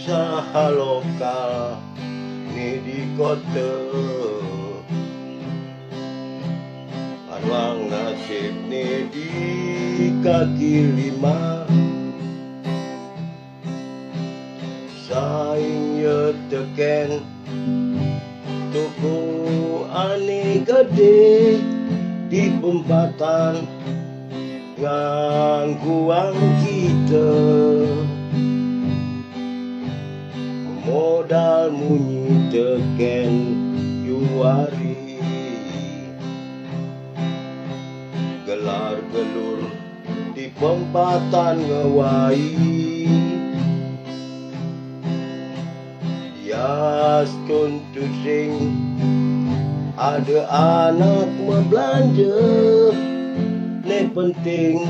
usaha lokal ni di kota. Arwang nasib ni di kaki lima, saingnya teken tuku ane gede di pempatan ngangguang kita. Modal munyi teken juari, gelar gelur di pempatan ngewai. Yas tuntusing ada anak membelanja, ne penting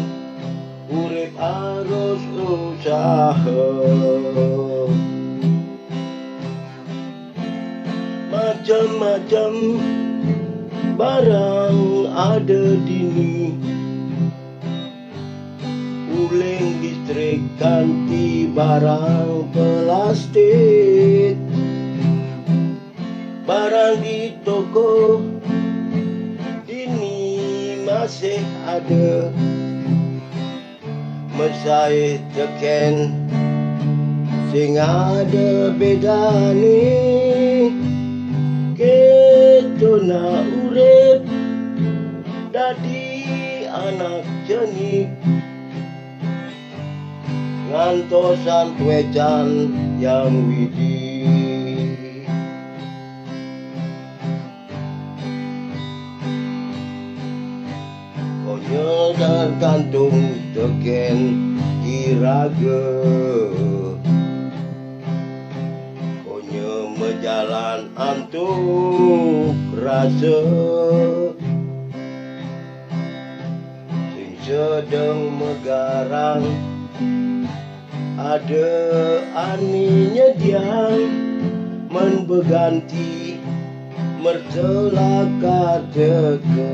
urip harus usaha. Macam-macam barang ada dini, uling listrik ganti barang plastik. Barang di toko dini masih ada, mesai teken sing ada beda nih. Kita nak urip dadi anak jenik, ngantosan tuecan yang widi. Konyol dan gantung teken iraga, jalan antuk rasa, sing sedang megarang ada aninya diang men beganti mercelaka teke.